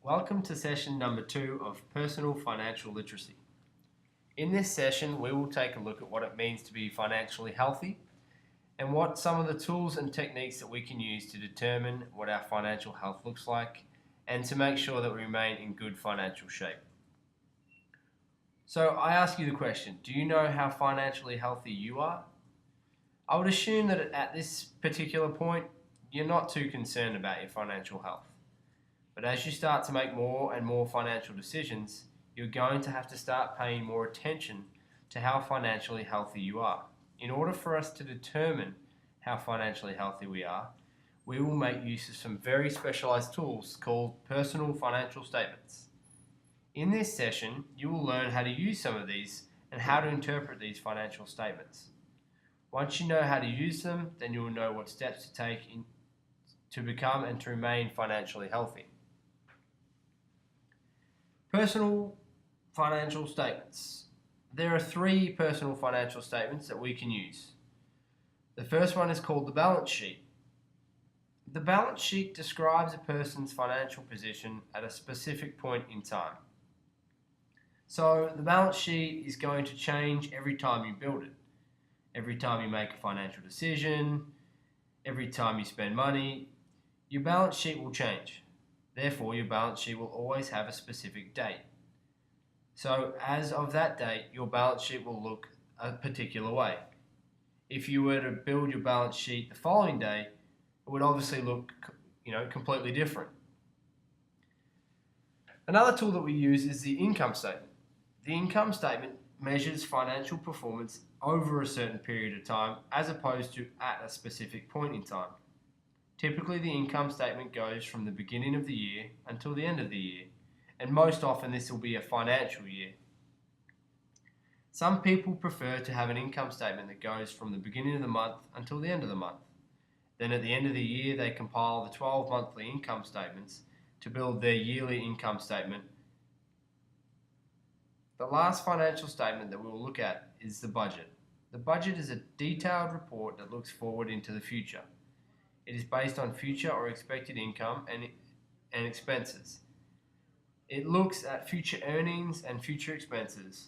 Welcome to session number 2 of Personal Financial Literacy. In this session, we will take a look at what it means to be financially healthy and what some of the tools and techniques that we can use to determine what our financial health looks like and to make sure that we remain in good financial shape. So I ask you the question, do you know how financially healthy you are? I would assume that at this particular point, you're not too concerned about your financial health. But as you start to make more and more financial decisions, you're going to have to start paying more attention to how financially healthy you are. In order for us to determine how financially healthy we are, we will make use of some very specialized tools called personal financial statements. In this session, you will learn how to use some of these and how to interpret these financial statements. Once you know how to use them, then you will know what steps to take to become and to remain financially healthy. Personal financial statements. There are 3 personal financial statements that we can use. The first one is called the balance sheet. The balance sheet describes a person's financial position at a specific point in time. So the balance sheet is going to change every time you build it. Every time you make a financial decision, every time you spend money, your balance sheet will change. Therefore, your balance sheet will always have a specific date. So as of that date, your balance sheet will look a particular way. If you were to build your balance sheet the following day, it would obviously look, completely different. Another tool that we use is the income statement. The income statement measures financial performance over a certain period of time as opposed to at a specific point in time. Typically, the income statement goes from the beginning of the year until the end of the year, and most often this will be a financial year. Some people prefer to have an income statement that goes from the beginning of the month until the end of the month. Then at the end of the year, they compile the 12 monthly income statements to build their yearly income statement. The last financial statement that we will look at is the budget. The budget is a detailed report that looks forward into the future. It is based on future or expected income and expenses. It looks at future earnings and future expenses.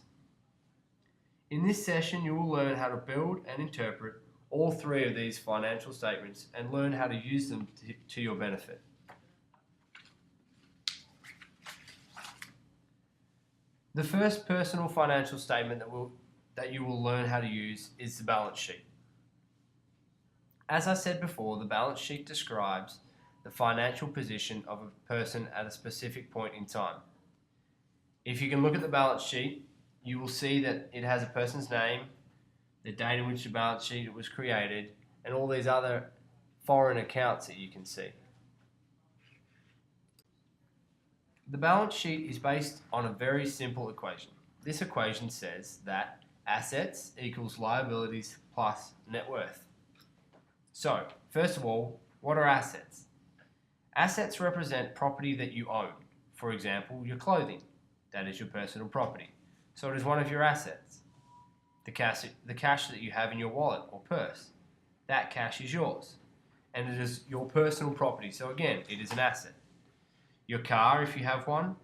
In this session, you will learn how to build and interpret all 3 of these financial statements and learn how to use them to your benefit. The first personal financial statement that you will learn how to use is the balance sheet. As I said before, the balance sheet describes the financial position of a person at a specific point in time. If you can look at the balance sheet, you will see that it has a person's name, the date in which the balance sheet was created, and all these other foreign accounts that you can see. The balance sheet is based on a very simple equation. This equation says that assets equals liabilities plus net worth. So, first of all, what are assets? Assets represent property that you own. For example, your clothing. That is your personal property. So it is one of your assets. The cash that you have in your wallet or purse. That cash is yours. And it is your personal property. So again, it is an asset. Your car, if you have one,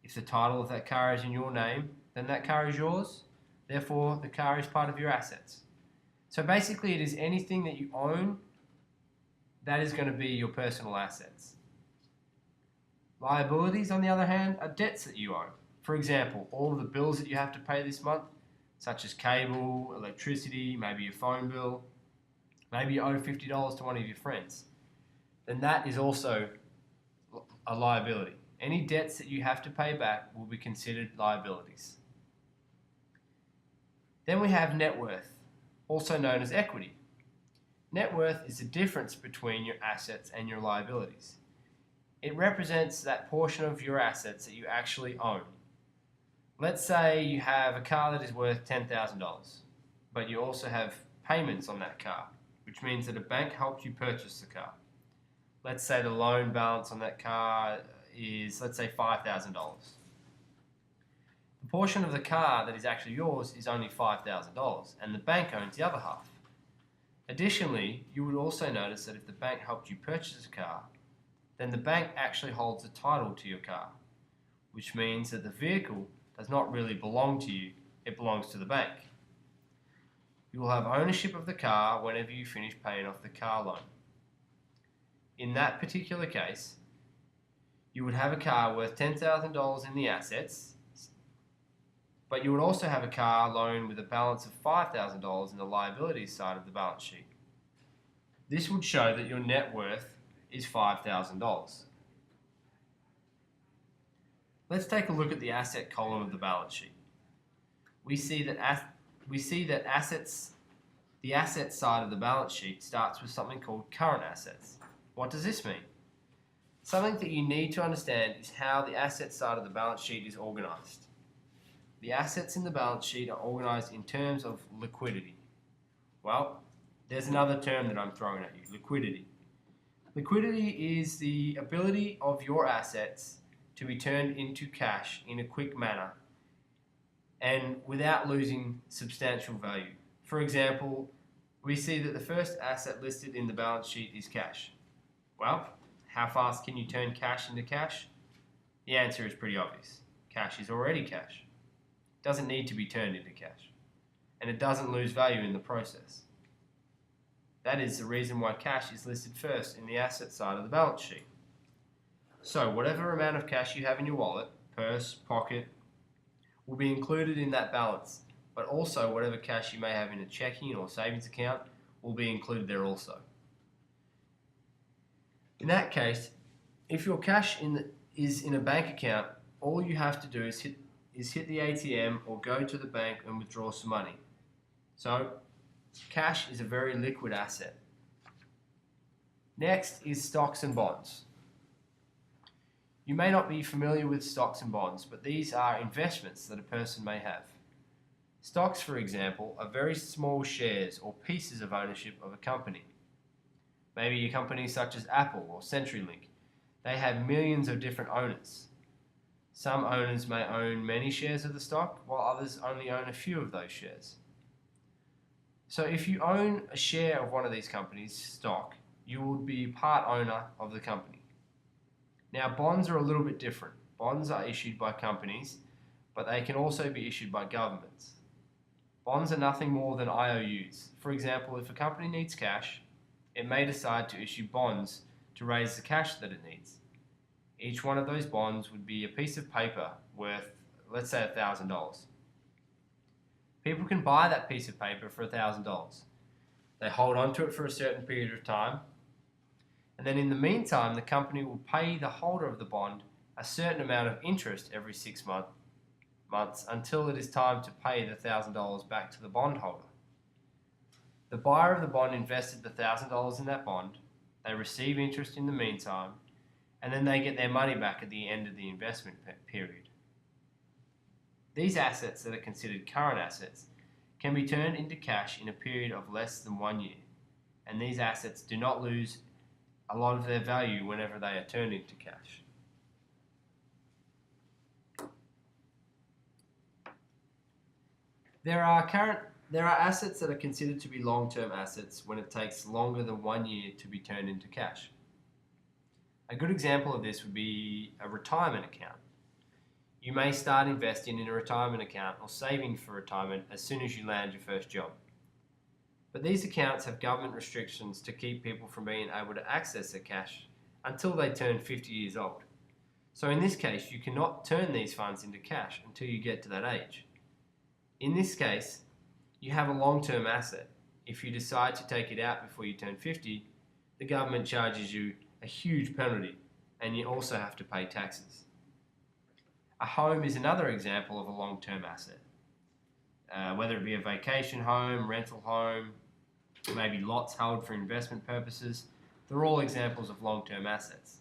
if the title of that car is in your name, then that car is yours. Therefore, the car is part of your assets. So basically, it is anything that you own that is going to be your personal assets. Liabilities, on the other hand, are debts that you own. For example, all of the bills that you have to pay this month, such as cable, electricity, maybe your phone bill, maybe you owe $50 to one of your friends, then that is also a liability. Any debts that you have to pay back will be considered liabilities. Then we have net worth, also known as equity. Net worth is the difference between your assets and your liabilities. It represents that portion of your assets that you actually own. Let's say you have a car that is worth $10,000, but you also have payments on that car, which means that a bank helped you purchase the car. Let's say the loan balance on that car is, let's say, $5,000. The portion of the car that is actually yours is only $5,000, and the bank owns the other half. Additionally, you would also notice that if the bank helped you purchase a car, then the bank actually holds the title to your car. which means that the vehicle does not really belong to you, it belongs to the bank. You will have ownership of the car whenever you finish paying off the car loan. In that particular case, you would have a car worth $10,000 in the assets, but you would also have a car loan with a balance of $5,000 in the liabilities side of the balance sheet. This would show that your net worth is $5,000. Let's take a look at the asset column of the balance sheet. We see that the asset side of the balance sheet starts with something called current assets. What does this mean? Something that you need to understand is how the asset side of the balance sheet is organized. The assets in the balance sheet are organized in terms of liquidity. Well, there's another term that I'm throwing at you, liquidity. Liquidity is the ability of your assets to be turned into cash in a quick manner and without losing substantial value. For example, we see that the first asset listed in the balance sheet is cash. Well, how fast can you turn cash into cash? The answer is pretty obvious. Cash is already cash. It doesn't need to be turned into cash. And it doesn't lose value in the process. That is the reason why cash is listed first in the asset side of the balance sheet. So whatever amount of cash you have in your wallet, purse, pocket, will be included in that balance, but also whatever cash you may have in a checking or savings account will be included there also. In that case, if your cash is in a bank account, all you have to do is hit the ATM or go to the bank and withdraw some money. So cash is a very liquid asset. Next is stocks and bonds. You may not be familiar with stocks and bonds, but these are investments that a person may have. Stocks, for example, are very small shares or pieces of ownership of a company. Maybe a company such as Apple or CenturyLink. They have millions of different owners. Some owners may own many shares of the stock, while others only own a few of those shares. So if you own a share of one of these companies' stock, you would be part owner of the company. Now, bonds are a little bit different. Bonds are issued by companies, but they can also be issued by governments. Bonds are nothing more than IOUs. For example, if a company needs cash, it may decide to issue bonds to raise the cash that it needs. Each one of those bonds would be a piece of paper worth, let's say, $1,000. People can buy that piece of paper for $1,000. They hold on to it for a certain period of time, and then in the meantime, the company will pay the holder of the bond a certain amount of interest every 6 months until it is time to pay the $1,000 back to the bondholder. The buyer of the bond invested the $1,000 in that bond, they receive interest in the meantime, and then they get their money back at the end of the investment period. These assets that are considered current assets can be turned into cash in a period of less than 1 year, and these assets do not lose a lot of their value whenever they are turned into cash. There are assets that are considered to be long-term assets when it takes longer than 1 year to be turned into cash. A good example of this would be a retirement account. You may start investing in a retirement account or saving for retirement as soon as you land your first job. But these accounts have government restrictions to keep people from being able to access their cash until they turn 50 years old. So in this case, you cannot turn these funds into cash until you get to that age. In this case, you have a long-term asset. If you decide to take it out before you turn 50, the government charges you a huge penalty, and you also have to pay taxes. A home is another example of a long-term asset. Whether it be a vacation home, rental home, maybe lots held for investment purposes, they're all examples of long-term assets.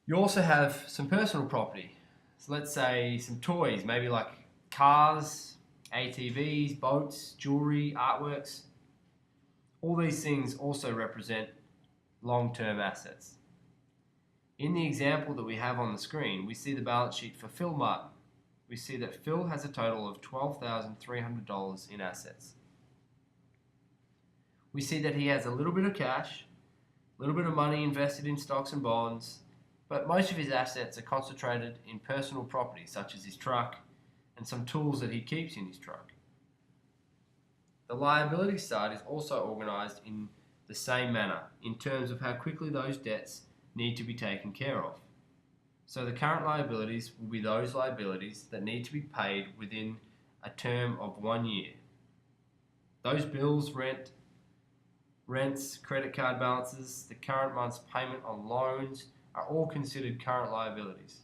You also have some personal property. So let's say some toys, maybe like cars, ATVs, boats, jewelry, artworks. All these things also represent long-term assets. In the example that we have on the screen, we see the balance sheet for Phil Martin. We see that Phil has a total of $12,300 in assets. We see that he has a little bit of cash, a little bit of money invested in stocks and bonds, but most of his assets are concentrated in personal property such as his truck and some tools that he keeps in his truck. The liability side is also organised in the same manner in terms of how quickly those debts need to be taken care of. So the current liabilities will be those liabilities that need to be paid within a term of 1 year. Those bills, rents, credit card balances, the current month's payment on loans are all considered current liabilities.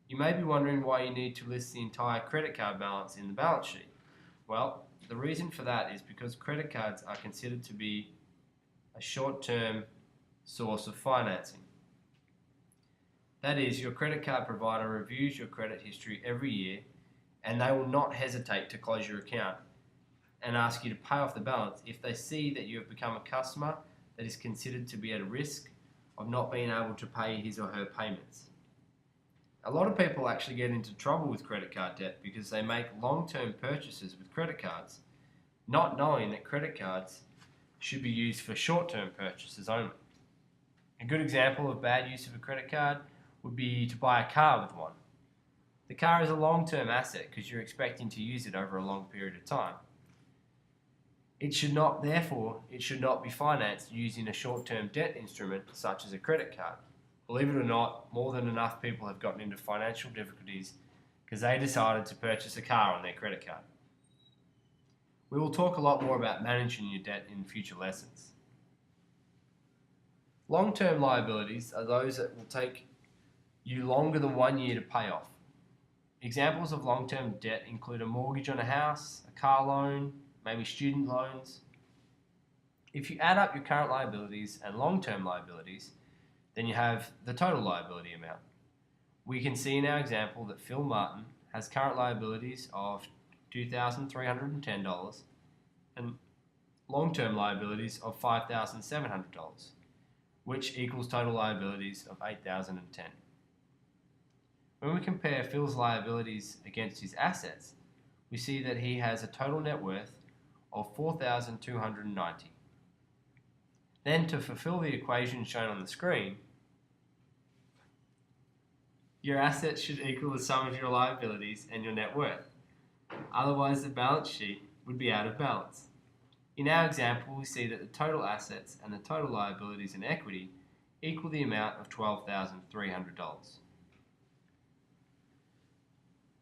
You may be wondering why you need to list the entire credit card balance in the balance sheet. Well, the reason for that is because credit cards are considered to be a short-term source of financing. That is, your credit card provider reviews your credit history every year and they will not hesitate to close your account and ask you to pay off the balance if they see that you have become a customer that is considered to be at risk of not being able to pay his or her payments. A lot of people actually get into trouble with credit card debt because they make long-term purchases with credit cards, not knowing that credit cards should be used for short-term purchases only. A good example of bad use of a credit card would be to buy a car with one. The car is a long-term asset because you're expecting to use it over a long period of time. Therefore, it should not be financed using a short-term debt instrument such as a credit card. Believe it or not, more than enough people have gotten into financial difficulties because they decided to purchase a car on their credit card. We will talk a lot more about managing your debt in future lessons. Long-term liabilities are those that will take you longer than 1 year to pay off. Examples of long-term debt include a mortgage on a house, a car loan, maybe student loans. If you add up your current liabilities and long-term liabilities, then you have the total liability amount. We can see in our example that Phil Martin has current liabilities of $2,310 and long-term liabilities of $5,700, which equals total liabilities of $8,010. When we compare Phil's liabilities against his assets, we see that he has a total net worth of $4,290. Then, to fulfill the equation shown on the screen, your assets should equal the sum of your liabilities and your net worth. Otherwise, the balance sheet would be out of balance. In our example, we see that the total assets and the total liabilities and equity equal the amount of $12,300.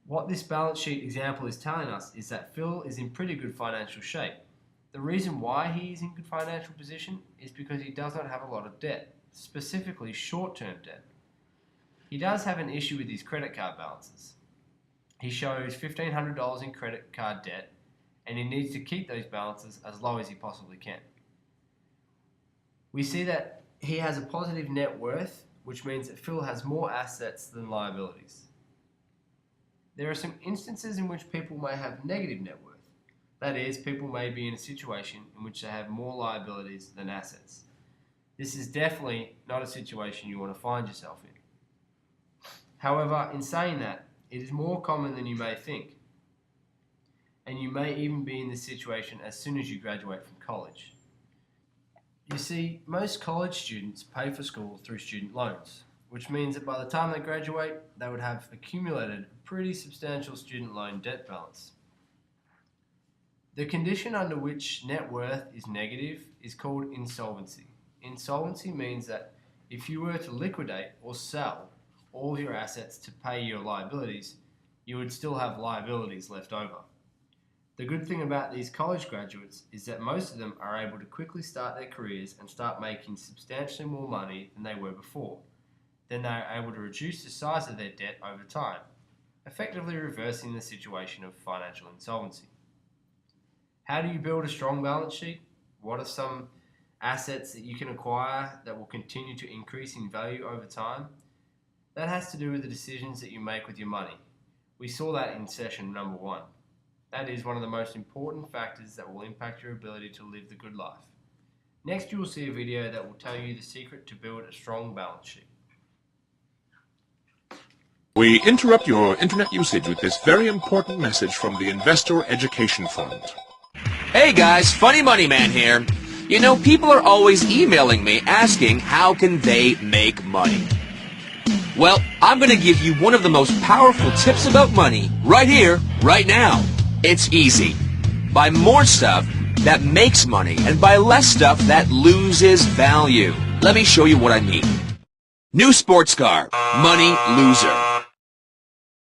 What this balance sheet example is telling us is that Phil is in pretty good financial shape. The reason why he is in good financial position is because he does not have a lot of debt, specifically short-term debt. He does have an issue with his credit card balances. He shows $1,500 in credit card debt and he needs to keep those balances as low as he possibly can. We see that he has a positive net worth, which means that Phil has more assets than liabilities. There are some instances in which people may have negative net worth. That is, people may be in a situation in which they have more liabilities than assets. This is definitely not a situation you want to find yourself in. However, in saying that, it is more common than you may think. And you may even be in this situation as soon as you graduate from college. You see, most college students pay for school through student loans, which means that by the time they graduate, they would have accumulated a pretty substantial student loan debt balance. The condition under which net worth is negative is called insolvency. Insolvency means that if you were to liquidate or sell all of your assets to pay your liabilities, you would still have liabilities left over. The good thing about these college graduates is that most of them are able to quickly start their careers and start making substantially more money than they were before. Then they are able to reduce the size of their debt over time, effectively reversing the situation of financial insolvency. How do you build a strong balance sheet? What are some assets that you can acquire that will continue to increase in value over time? That has to do with the decisions that you make with your money. We saw that in session number 1. That is one of the most important factors that will impact your ability to live the good life. Next, you will see a video that will tell you the secret to build a strong balance sheet. We interrupt your internet usage with this very important message from the Investor Education Fund. Hey guys, Funny Money Man here. You know, people are always emailing me asking how can they make money. Well, I'm going to give you one of the most powerful tips about money right here, right now. It's easy. Buy more stuff that makes money and buy less stuff that loses value. Let me show you what I mean. New sports car, money loser.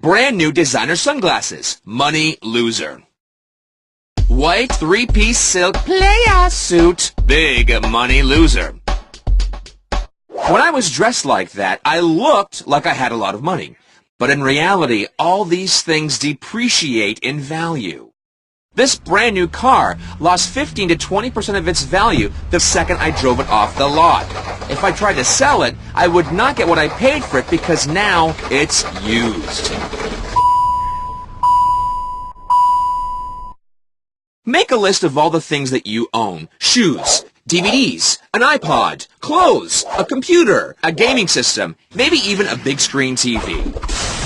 Brand new designer sunglasses, money loser. White three-piece silk playa suit, big money loser. When I was dressed like that, I looked like I had a lot of money. But in reality, all these things depreciate in value. This brand new car lost 15 to 20% of its value the second I drove it off the lot. If I tried to sell it, I would not get what I paid for it because now it's used. Make a list of all the things that you own. Shoes, DVDs, an iPod, clothes, a computer, a gaming system, maybe even a big screen TV.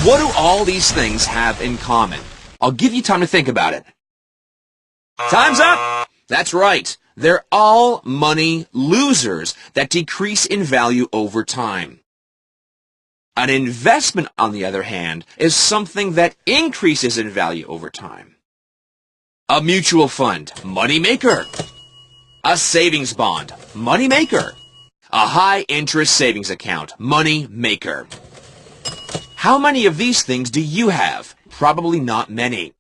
What do all these things have in common? I'll give you time to think about it. Time's up! That's right. They're all money losers that decrease in value over time. An investment, on the other hand, is something that increases in value over time. A mutual fund, money maker. A savings bond, money maker. A high-interest savings account, money maker. How many of these things do you have? Probably not many.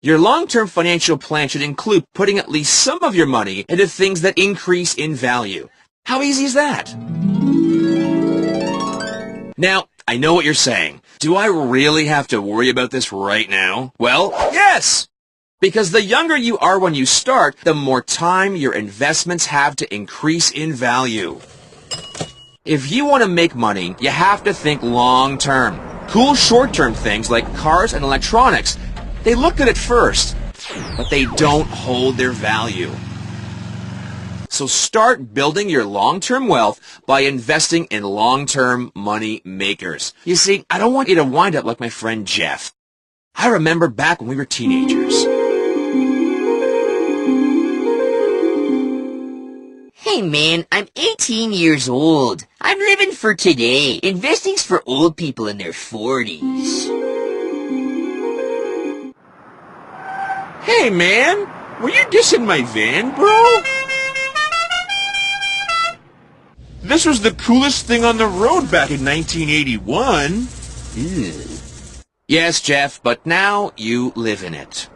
Your long-term financial plan should include putting at least some of your money into things that increase in value. How easy is that? Now, I know what you're saying. Do I really have to worry about this right now? Well, yes! Because the younger you are when you start, the more time your investments have to increase in value. If you want to make money, you have to think long-term. Cool short-term things like cars and electronics, they look good at first, but they don't hold their value. So start building your long-term wealth by investing in long-term money makers. You see, I don't want you to wind up like my friend Jeff. I remember back when we were teenagers. Hey man, I'm 18 years old. I'm living for today. Investing's for old people in their 40s. Hey, man, were you dissing my van, bro? This was the coolest thing on the road back in 1981. Yes, Jeff, but now you live in it.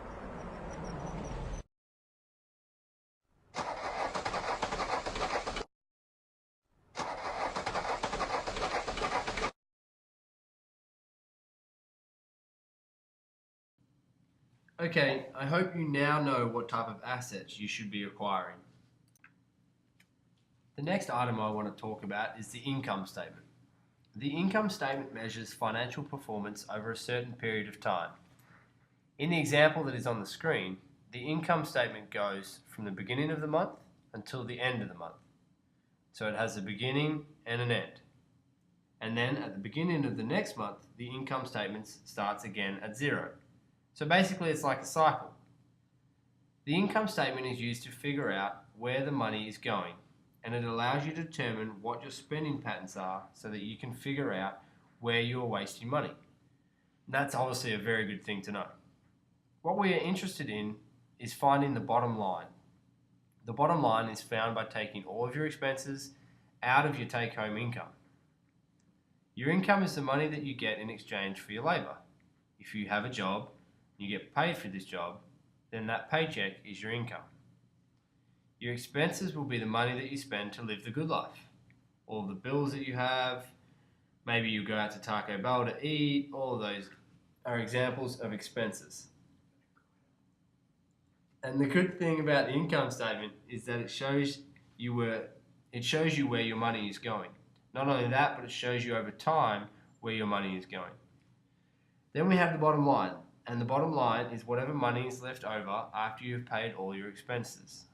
Okay, I hope you now know what type of assets you should be acquiring. The next item I want to talk about is the income statement. The income statement measures financial performance over a certain period of time. In the example that is on the screen, the income statement goes from the beginning of the month until the end of the month. So it has a beginning and an end. And then at the beginning of the next month, the income statement starts again at zero. So basically it's like a cycle. The income statement is used to figure out where the money is going, and it allows you to determine what your spending patterns are so that you can figure out where you are wasting money. And that's obviously a very good thing to know. What we are interested in is finding the bottom line. The bottom line is found by taking all of your expenses out of your take-home income. Your income is the money that you get in exchange for your labor. If you have a job, you get paid for this job, then that paycheck is your income. Your expenses will be the money that you spend to live the good life. All the bills that you have, maybe you go out to Taco Bell to eat, all of those are examples of expenses. And the good thing about the income statement is that it shows you where your money is going. Not only that, but it shows you over time where your money is going. Then we have the bottom line. And the bottom line is whatever money is left over after you've paid all your expenses.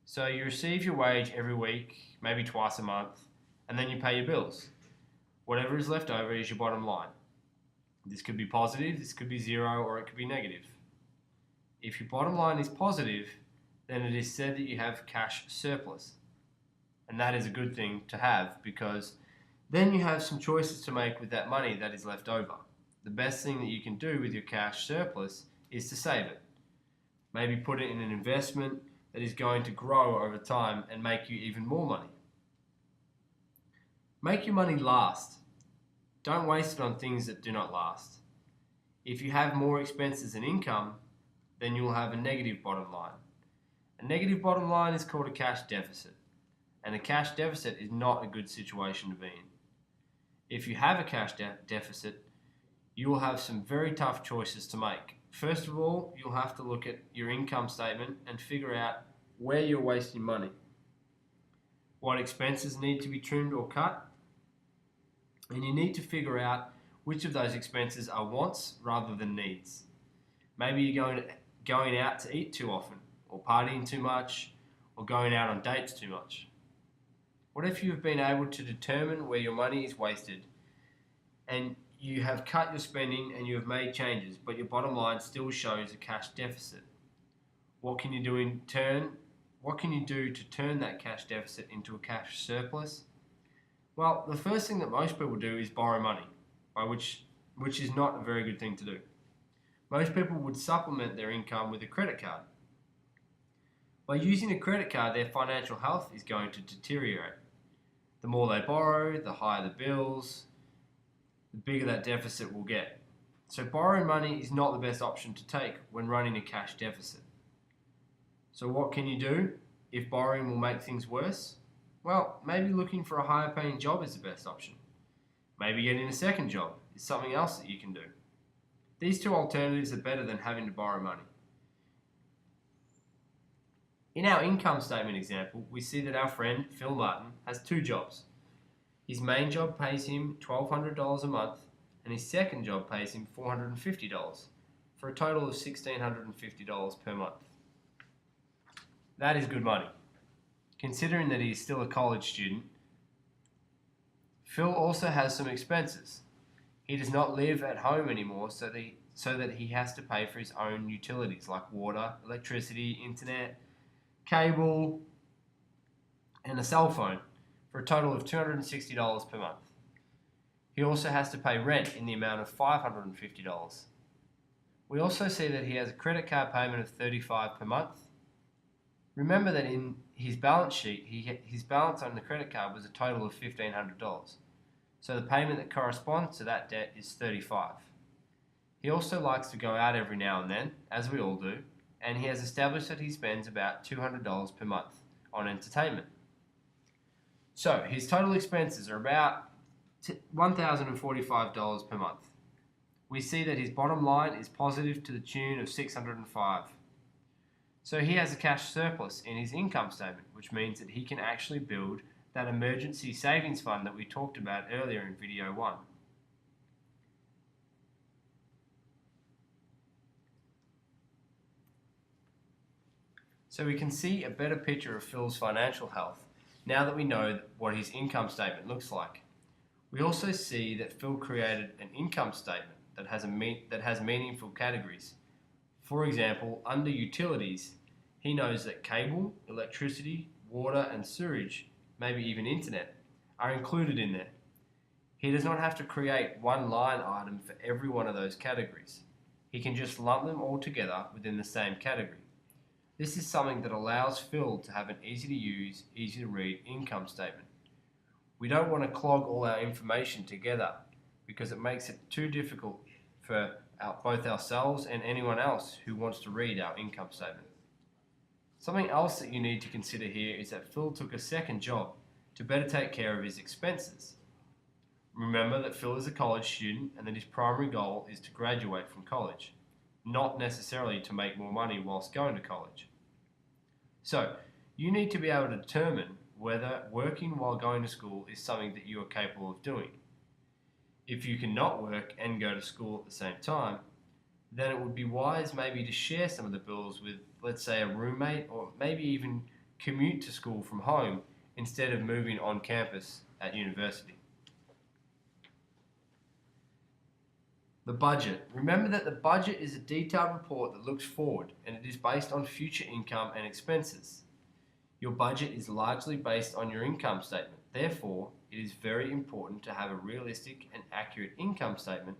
So you receive your wage every week, maybe twice a month, and then you pay your bills. Whatever is left over is your bottom line. This could be positive, this could be zero, or it could be negative. If your bottom line is positive, then it is said that you have cash surplus. And that is a good thing to have because Then you have some choices to make with that money that is left over. The best thing that you can do with your cash surplus is to save it. Maybe put it in an investment that is going to grow over time and make you even more money. Make your money last. Don't waste it on things that do not last. If you have more expenses than income, then you'll have a negative bottom line. A negative bottom line is called a cash deficit, and a cash deficit is not a good situation to be in. If you have a cash deficit, you will have some very tough choices to make. First of all, you'll have to look at your income statement and figure out where you're wasting money. What expenses need to be trimmed or cut? And you need to figure out which of those expenses are wants rather than needs. Maybe you're going out to eat too often, or partying too much, or going out on dates too much. What if you've been able to determine where your money is wasted and you have cut your spending and you have made changes, but your bottom line still shows a cash deficit? What can you do in turn? What can you do to turn that cash deficit into a cash surplus? Well, the first thing that most people do is borrow money, which is not a very good thing to do. Most people would supplement their income with a credit card. By using a credit card, their financial health is going to deteriorate. The more they borrow, the higher the bills, the bigger that deficit will get. So borrowing money is not the best option to take when running a cash deficit. So what can you do if borrowing will make things worse? Well, maybe looking for a higher paying job is the best option. Maybe getting a second job is something else that you can do. These two alternatives are better than having to borrow money. In our income statement example, we see that our friend Phil Martin has two jobs. His main job pays him $1,200 a month, and his second job pays him $450, for a total of $1,650 per month. That is good money. Considering that he is still a college student, Phil also has some expenses. He does not live at home anymore, so that he has to pay for his own utilities like water, electricity, internet, cable, and a cell phone, for a total of $260 per month. He also has to pay rent in the amount of $550. We also see that he has a credit card payment of $35 per month. Remember that in his balance sheet, his balance on the credit card was a total of $1,500. So the payment that corresponds to that debt is $35. He also likes to go out every now and then, as we all do, and he has established that he spends about $200 per month on entertainment. So his total expenses are about $1,045 per month. We see that his bottom line is positive to the tune of $605. So he has a cash surplus in his income statement, which means that he can actually build that emergency savings fund that we talked about earlier in video 1. So we can see a better picture of Phil's financial health now that we know what his income statement looks like. We also see that Phil created an income statement that has meaningful categories. For example, under utilities, he knows that cable, electricity, water and sewage, maybe even internet, are included in there. He does not have to create one line item for every one of those categories. He can just lump them all together within the same category. This is something that allows Phil to have an easy to use, easy to read income statement. We don't want to clog all our information together because it makes it too difficult for both ourselves and anyone else who wants to read our income statement. Something else that you need to consider here is that Phil took a second job to better take care of his expenses. Remember that Phil is a college student and that his primary goal is to graduate from college, not necessarily to make more money whilst going to college. So, you need to be able to determine whether working while going to school is something that you are capable of doing. If you cannot work and go to school at the same time, then it would be wise maybe to share some of the bills with, let's say, a roommate, or maybe even commute to school from home instead of moving on campus at university. The budget. Remember that the budget is a detailed report that looks forward, and it is based on future income and expenses. Your budget is largely based on your income statement. Therefore, it is very important to have a realistic and accurate income statement,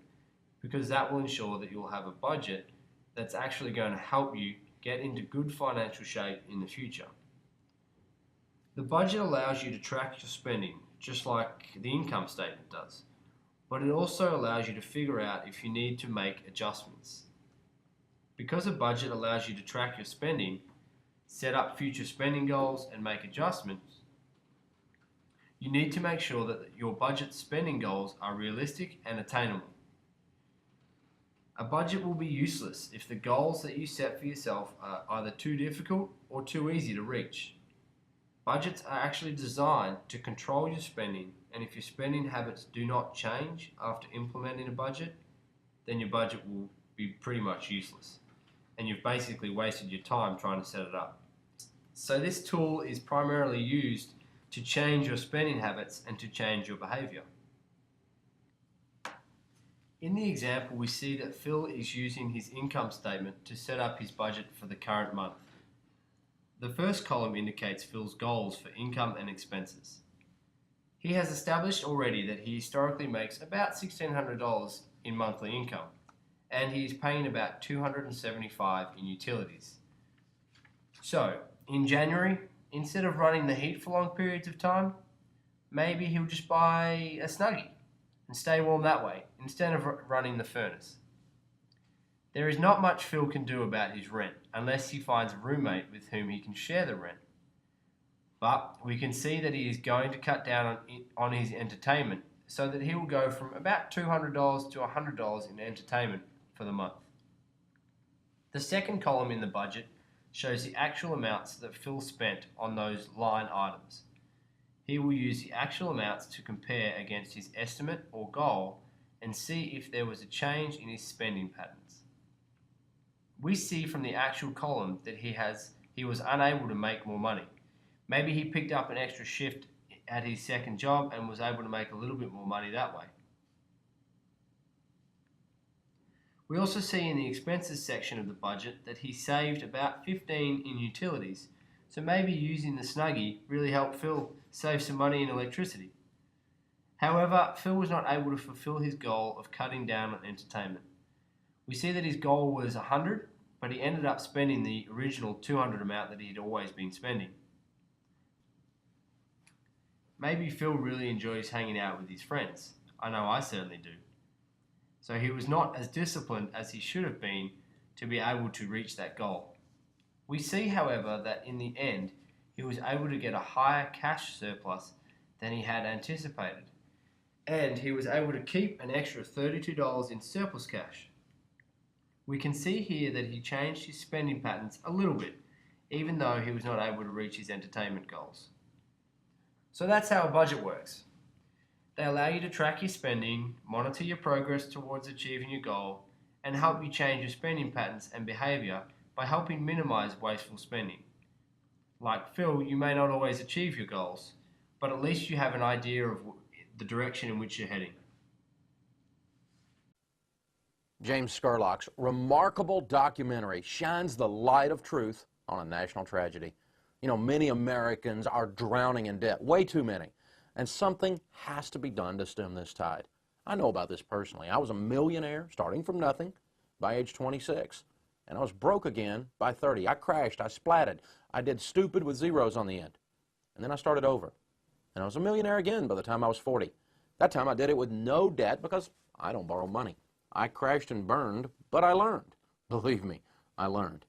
because that will ensure that you'll have a budget that's actually going to help you get into good financial shape in the future. The budget allows you to track your spending, just like the income statement does, but it also allows you to figure out if you need to make adjustments. Because a budget allows you to track your spending, set up future spending goals, and make adjustments, you need to make sure that your budget spending goals are realistic and attainable. A budget will be useless if the goals that you set for yourself are either too difficult or too easy to reach. Budgets are actually designed to control your spending, and if your spending habits do not change after implementing a budget, then your budget will be pretty much useless, and you've basically wasted your time trying to set it up. So this tool is primarily used to change your spending habits and to change your behavior. In the example, we see that Phil is using his income statement to set up his budget for the current month. The first column indicates Phil's goals for income and expenses. He has established already that he historically makes about $1,600 in monthly income, and he is paying about $275 in utilities. So, in January, instead of running the heat for long periods of time, maybe he'll just buy a Snuggie and stay warm that way, instead of running the furnace. There is not much Phil can do about his rent, unless he finds a roommate with whom he can share the rent. But we can see that he is going to cut down on his entertainment, so that he will go from about $200 to $100 in entertainment for the month. The second column in the budget shows the actual amounts that Phil spent on those line items. He will use the actual amounts to compare against his estimate or goal and see if there was a change in his spending patterns. We see from the actual column that he was unable to make more money. Maybe he picked up an extra shift at his second job and was able to make a little bit more money that way. We also see in the expenses section of the budget that he saved about $15 in utilities, so maybe using the Snuggie really helped Phil save some money in electricity. However, Phil was not able to fulfill his goal of cutting down on entertainment. We see that his goal was $100, but he ended up spending the original $200 amount that he had always been spending. Maybe Phil really enjoys hanging out with his friends. I know I certainly do. So he was not as disciplined as he should have been to be able to reach that goal. We see, however, that in the end, he was able to get a higher cash surplus than he had anticipated, and he was able to keep an extra $32 in surplus cash. We can see here that he changed his spending patterns a little bit, even though he was not able to reach his entertainment goals. So that's how a budget works. They allow you to track your spending, monitor your progress towards achieving your goal, and help you change your spending patterns and behavior by helping minimize wasteful spending. Like Phil, you may not always achieve your goals, but at least you have an idea of the direction in which you're heading. James Scurlock's remarkable documentary shines the light of truth on a national tragedy. You know, many Americans are drowning in debt, way too many, and something has to be done to stem this tide. I know about this personally. I was a millionaire starting from nothing by age 26, and I was broke again by 30. I crashed, I splatted, I did stupid with zeros on the end, and then I started over. And I was a millionaire again by the time I was 40. That time I did it with no debt because I don't borrow money. I crashed and burned, but I learned. Believe me, I learned.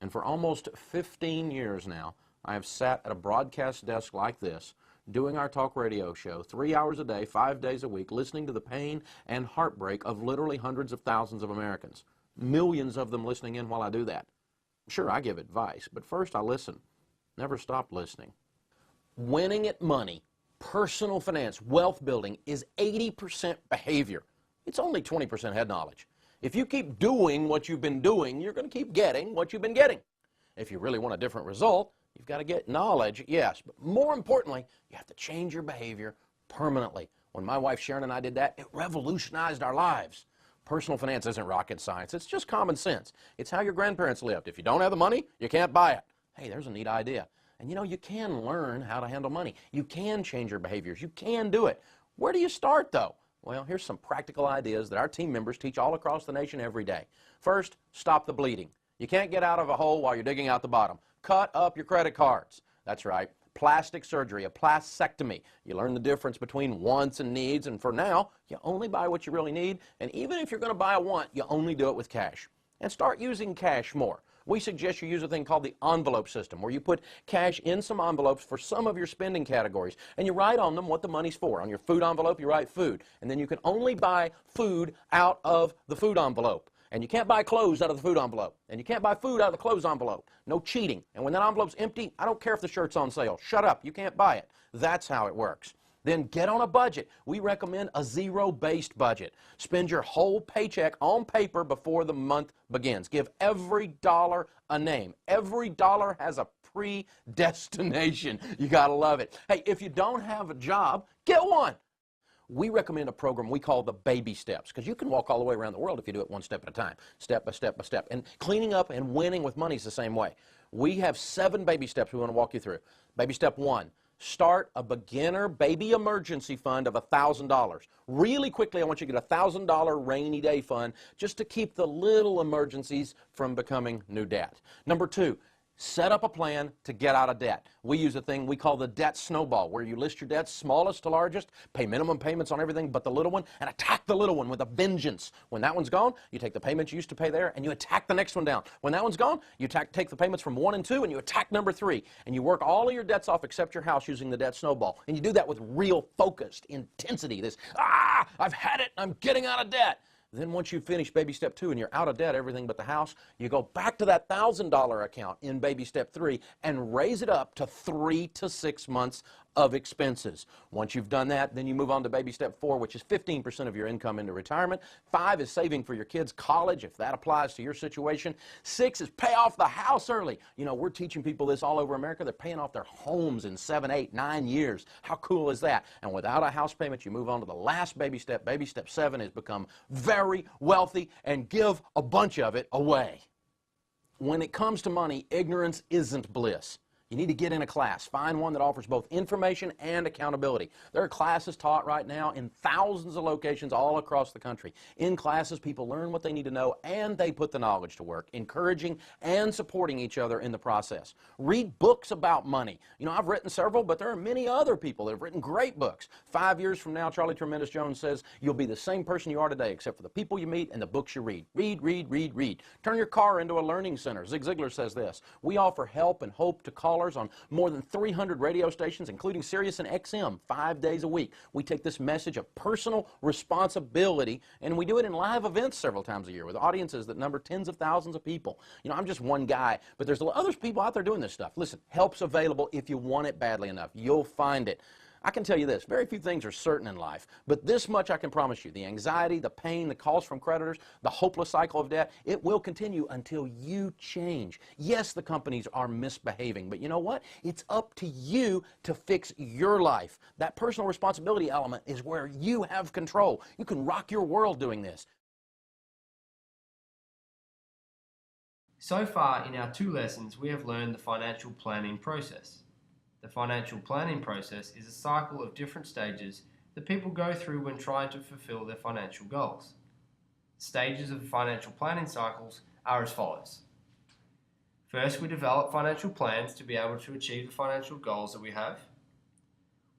And for almost 15 years now, I have sat at a broadcast desk like this, doing our talk radio show 3 hours a day, 5 days a week, listening to the pain and heartbreak of literally hundreds of thousands of Americans. Millions of them listening in while I do that. Sure, I give advice, but first I listen. Never stop listening. Winning at money, personal finance, wealth building is 80% behavior. It's only 20% head knowledge. If you keep doing what you've been doing, you're going to keep getting what you've been getting. If you really want a different result, you've got to get knowledge, yes, but more importantly, you have to change your behavior permanently. When my wife Sharon and I did that, it revolutionized our lives. Personal finance isn't rocket science. It's just common sense. It's how your grandparents lived. If you don't have the money, you can't buy it. Hey, there's a neat idea. And you know, you can learn how to handle money. You can change your behaviors. You can do it. Where do you start, though? Well, here's some practical ideas that our team members teach all across the nation every day. First, stop the bleeding. You can't get out of a hole while you're digging out the bottom. Cut up your credit cards. That's right. Plastic surgery, a plastectomy. You learn the difference between wants and needs, and for now, you only buy what you really need, and even if you're going to buy a want, you only do it with cash. And start using cash more. We suggest you use a thing called the envelope system, where you put cash in some envelopes for some of your spending categories, and you write on them what the money's for. On your food envelope, you write food, and then you can only buy food out of the food envelope. And you can't buy clothes out of the food envelope. And you can't buy food out of the clothes envelope. No cheating. And when that envelope's empty, I don't care if the shirt's on sale. Shut up. You can't buy it. That's how it works. Then get on a budget. We recommend a zero-based budget. Spend your whole paycheck on paper before the month begins. Give every dollar a name. Every dollar has a predestination. You got to love it. Hey, if you don't have a job, get one. We recommend a program we call the baby steps, because you can walk all the way around the world if you do it one step at a time, step by step by step. And cleaning up and winning with money is the same way. We have 7 baby steps we want to walk you through. Baby step 1, start a beginner baby emergency fund of $1,000. Really quickly, I want you to get a $1,000 rainy day fund just to keep the little emergencies from becoming new debt. Number 2, set up a plan to get out of debt. We use a thing we call the debt snowball, where you list your debts smallest to largest, pay minimum payments on everything but the little one, and attack the little one with a vengeance. When that one's gone, you take the payments you used to pay there, and you attack the next one down. When that one's gone, you take the payments from 1 and 2, and you attack number 3. And you work all of your debts off except your house using the debt snowball. And you do that with real focused intensity. This, I've had it, I'm getting out of debt. Then once you finish baby step 2 and you're out of debt, everything but the house, you go back to that $1,000 account in baby step 3 and raise it up to 3 to 6 months of expenses. Once you've done that, then you move on to baby step 4, which is 15% of your income into retirement. 5 is saving for your kids' college, if that applies to your situation. 6 is pay off the house early. You know, we're teaching people this all over America. They're paying off their homes in 7, 8, 9 years. How cool is that? And without a house payment, you move on to the last baby step. Baby step 7 is become very wealthy and give a bunch of it away. When it comes to money, ignorance isn't bliss. You need to get in a class. Find one that offers both information and accountability. There are classes taught right now in thousands of locations all across the country. In classes, people learn what they need to know, and they put the knowledge to work, encouraging and supporting each other in the process. Read books about money. You know, I've written several, but there are many other people that have written great books. 5 years from now, Charlie Tremendous Jones says, you'll be the same person you are today, except for the people you meet and the books you read. Read, read, read, read. Turn your car into a learning center. Zig Ziglar says this: we offer help and hope to callers on more than 300 radio stations, including Sirius and XM, 5 days a week. We take this message of personal responsibility, and we do it in live events several times a year with audiences that number tens of thousands of people. You know, I'm just one guy, but there's other people out there doing this stuff. Listen, help's available if you want it badly enough. You'll find it. I can tell you this, very few things are certain in life, but this much I can promise you: the anxiety, the pain, the calls from creditors, the hopeless cycle of debt, it will continue until you change. Yes, the companies are misbehaving, but you know what? It's up to you to fix your life. That personal responsibility element is where you have control. You can rock your world doing this. So far in our 2 lessons, we have learned the financial planning process. The financial planning process is a cycle of different stages that people go through when trying to fulfill their financial goals. Stages of financial planning cycles are as follows. First, we develop financial plans to be able to achieve the financial goals that we have.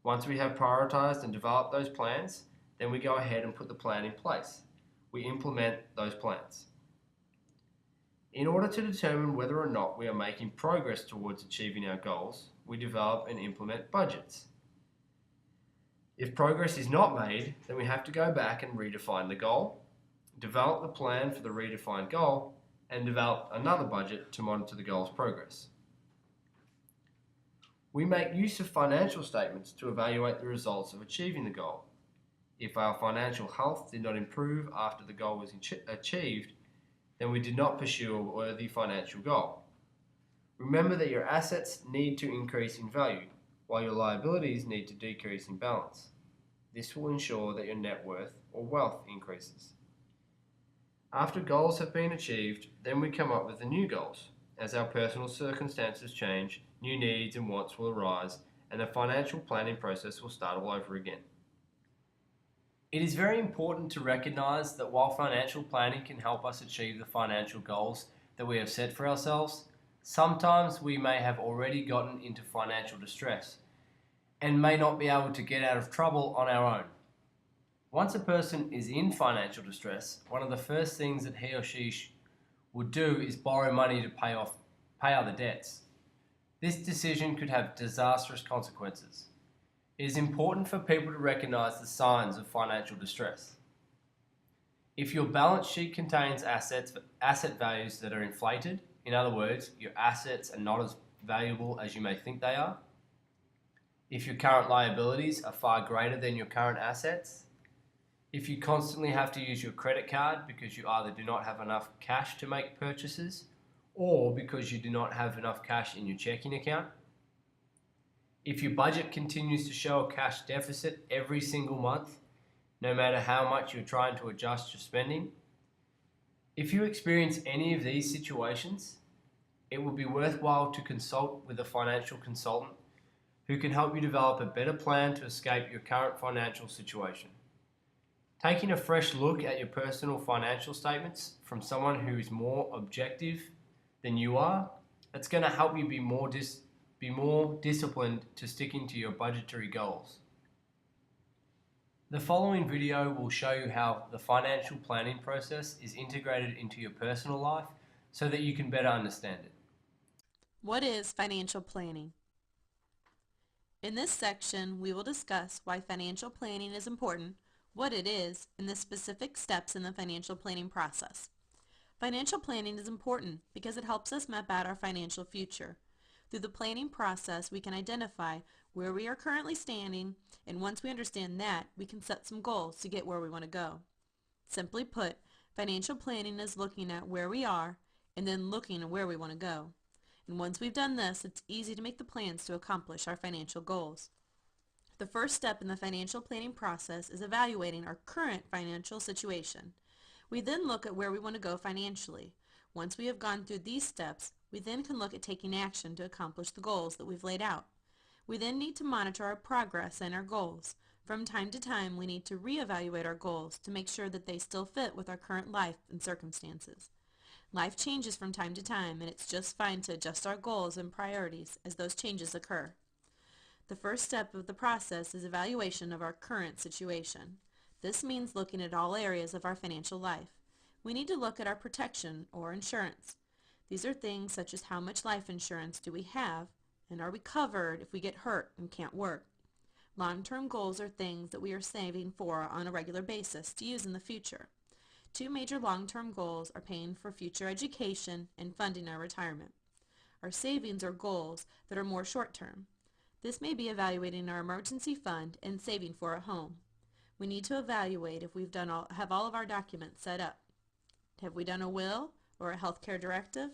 Once we have prioritized and developed those plans, then we go ahead and put the plan in place. We implement those plans. In order to determine whether or not we are making progress towards achieving our goals, we develop and implement budgets. If progress is not made, then we have to go back and redefine the goal, develop the plan for the redefined goal, and develop another budget to monitor the goal's progress. We make use of financial statements to evaluate the results of achieving the goal. If our financial health did not improve after the goal was achieved, then we did not pursue a worthy financial goal. Remember that your assets need to increase in value, while your liabilities need to decrease in balance. This will ensure that your net worth or wealth increases. After goals have been achieved, then we come up with the new goals. As our personal circumstances change, new needs and wants will arise, and the financial planning process will start all over again. It is very important to recognize that while financial planning can help us achieve the financial goals that we have set for ourselves, sometimes we may have already gotten into financial distress and may not be able to get out of trouble on our own. Once a person is in financial distress, one of the first things that he or she would do is borrow money to pay other debts. This decision could have disastrous consequences. It is important for people to recognize the signs of financial distress. If your balance sheet contains asset values that are inflated, in other words, your assets are not as valuable as you may think they are, if your current liabilities are far greater than your current assets, if you constantly have to use your credit card because you either do not have enough cash to make purchases or because you do not have enough cash in your checking account, if your budget continues to show a cash deficit every single month, no matter how much you're trying to adjust your spending, if you experience any of these situations, it would be worthwhile to consult with a financial consultant who can help you develop a better plan to escape your current financial situation. Taking a fresh look at your personal financial statements from someone who is more objective than you are, that's going to help you be more disciplined to sticking to your budgetary goals. The following video will show you how the financial planning process is integrated into your personal life so that you can better understand it. What is financial planning? In this section, we will discuss why financial planning is important, what it is, and the specific steps in the financial planning process. Financial planning is important because it helps us map out our financial future. Through the planning process, we can identify where we are currently standing, and once we understand that, we can set some goals to get where we want to go. Simply put, financial planning is looking at where we are and then looking at where we want to go. And once we've done this, it's easy to make the plans to accomplish our financial goals. The first step in the financial planning process is evaluating our current financial situation. We then look at where we want to go financially. Once we have gone through these steps, we then can look at taking action to accomplish the goals that we've laid out. We then need to monitor our progress and our goals. From time to time, we need to reevaluate our goals to make sure that they still fit with our current life and circumstances. Life changes from time to time, and it's just fine to adjust our goals and priorities as those changes occur. The first step of the process is evaluation of our current situation. This means looking at all areas of our financial life. We need to look at our protection or insurance. These are things such as how much life insurance do we have, and are we covered if we get hurt and can't work. Long-term goals are things that we are saving for on a regular basis to use in the future. Two major long-term goals are paying for future education and funding our retirement. Our savings are goals that are more short-term. This may be evaluating our emergency fund and saving for a home. We need to evaluate if we've have all of our documents set up. Have we done a will or a healthcare directive?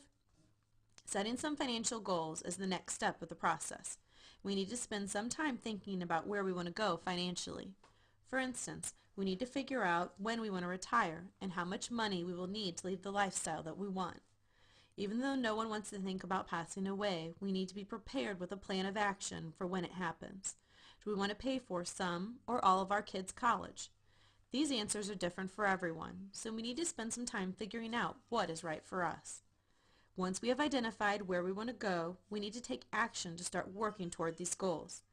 Setting some financial goals is the next step of the process. We need to spend some time thinking about where we want to go financially. For instance, we need to figure out when we want to retire and how much money we will need to lead the lifestyle that we want. Even though no one wants to think about passing away, we need to be prepared with a plan of action for when it happens. Do we want to pay for some or all of our kids' college? These answers are different for everyone, so we need to spend some time figuring out what is right for us. Once we have identified where we want to go, we need to take action to start working toward these goals.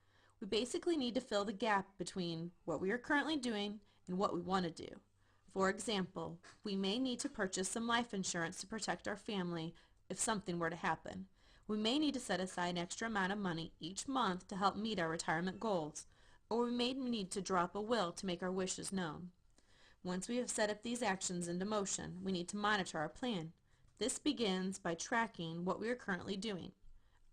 We basically need to fill the gap between what we are currently doing and what we want to do. For example, we may need to purchase some life insurance to protect our family if something were to happen. We may need to set aside an extra amount of money each month to help meet our retirement goals, or we may need to draw up a will to make our wishes known. Once we have set up these actions into motion, we need to monitor our plan. This begins by tracking what we are currently doing.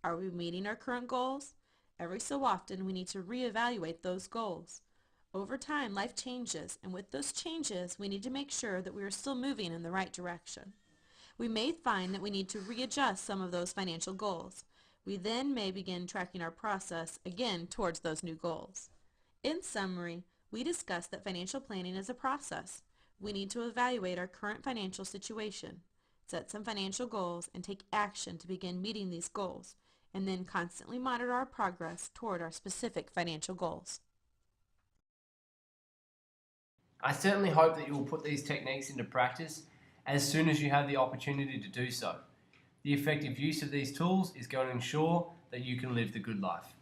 Are we meeting our current goals? Every so often, we need to reevaluate those goals. Over time, life changes, and with those changes, we need to make sure that we are still moving in the right direction. We may find that we need to readjust some of those financial goals. We then may begin tracking our process again towards those new goals. In summary, we discussed that financial planning is a process. We need to evaluate our current financial situation, set some financial goals, and take action to begin meeting these goals. and then constantly monitor our progress toward our specific financial goals. I certainly hope that you will put these techniques into practice as soon as you have the opportunity to do so. The effective use of these tools is going to ensure that you can live the good life.